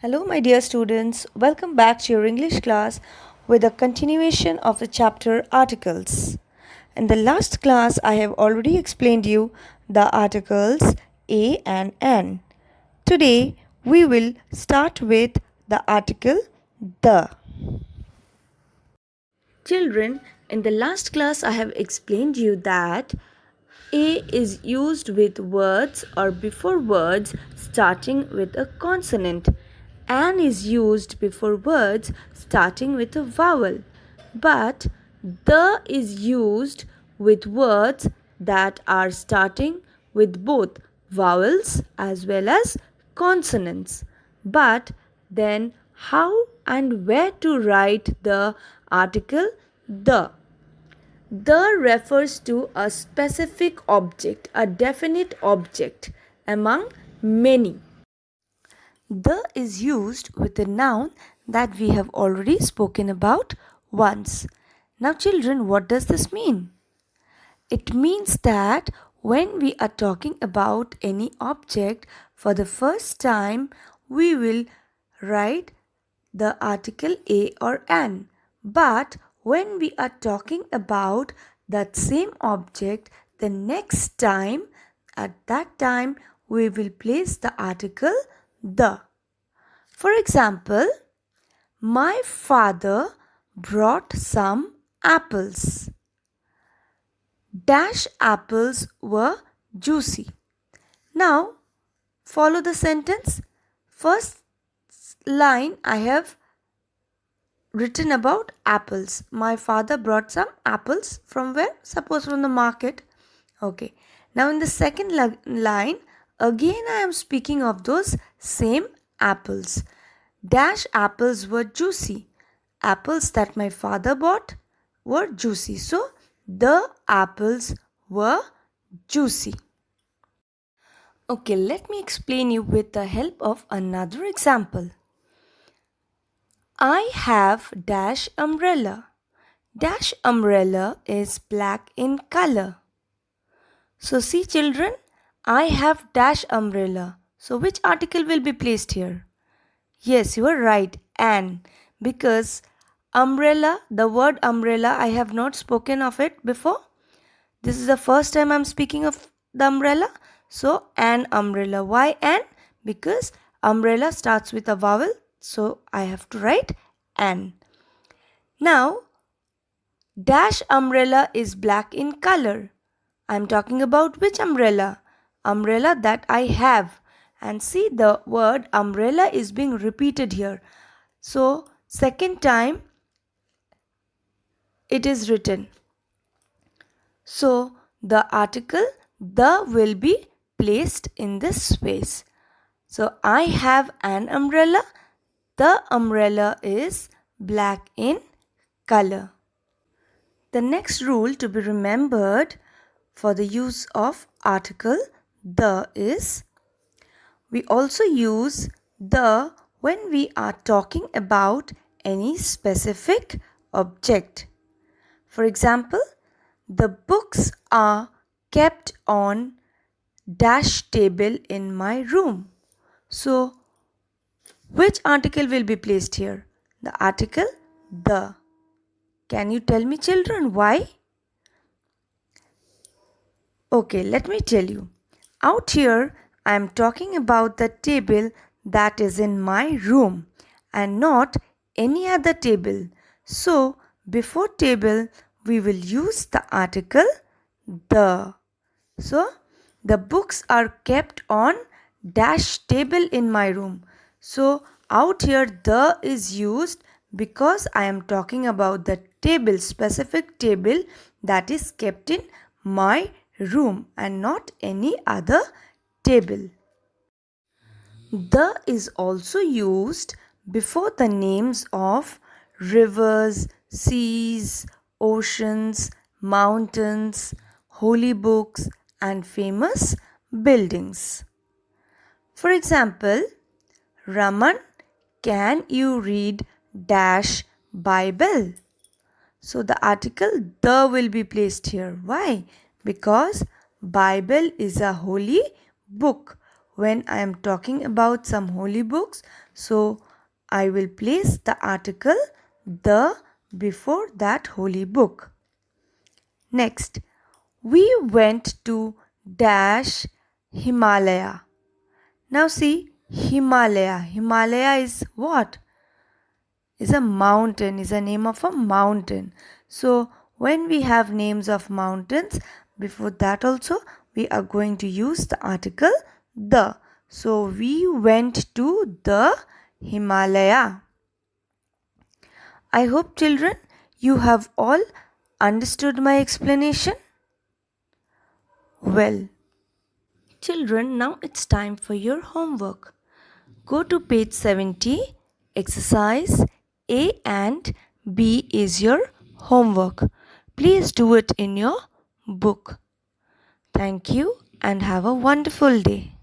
Hello, my dear students. Welcome back to your English class with a continuation of the chapter articles. In the last class, I have already explained you the articles a and an. Today, we will start with the article the. Children, in the last class, I have explained you that a is used with words or before words starting with a consonant. An is used before words starting with a vowel. But the is used with words that are starting with both vowels as well as consonants. But then how and where to write the article the? The refers to a specific object, a definite object among many. The is used with a noun that we have already spoken about once. Now, children, what does this mean? It means that when we are talking about any object for the first time, we will write the article a or an. But when we are talking about that same object the next time, at that time we will place the article the. For example, my father brought some apples. Dash apples were juicy. Now, follow the sentence. First line I have written about apples. My father brought some apples from where? Suppose from the market. Okay. Now in the second line, again I am speaking of those same apples. Dash apples were juicy. Apples that my father bought were juicy. So the apples were juicy. Okay, let me explain you with the help of another example. I have dash umbrella. Dash umbrella is black in color. So see children, I have dash umbrella. So which article will be placed here? Yes, you are right, an. Because umbrella, the word umbrella, I have not spoken of it before. This is the first time I am speaking of the umbrella. So an umbrella. Why an? Because umbrella starts with a vowel. So I have to write an. Now, dash umbrella is black in color. I am talking about which umbrella? Umbrella that I have. And see, the word umbrella is being repeated here. So, second time it is written. So, the article the will be placed in this space. So, I have an umbrella. The umbrella is black in color. The next rule to be remembered for the use of article the is we also use the when we are talking about any specific object. For example, the books are kept on dash table in my room. So, which article will be placed here? The article the. Can you tell me children why? Okay, let me tell you. Out here, I am talking about the table that is in my room and not any other table. So, before table, we will use the article the. So, the books are kept on dash table in my room. So, out here the is used because I am talking about the table, specific table that is kept in my room and not any other table. The is also used before the names of rivers, seas, oceans, mountains, holy books, and famous buildings. For example, Raman, can you read dash Bible? So the article the will be placed here. Why? Because Bible is a holy book when I am talking about some holy books, so I will place the article the before that holy book. Next, we went to dash Himalaya. Now see, Himalaya. Himalaya is what? Is a mountain, is a name of a mountain. So when we have names of mountains, before that also we are going to use the article the. So we went to the Himalaya. I hope children you have all understood my explanation. Well, children, now it's time for your homework. Go to page 70, exercise A and B is your homework. Please do it in your book. Thank you and have a wonderful day.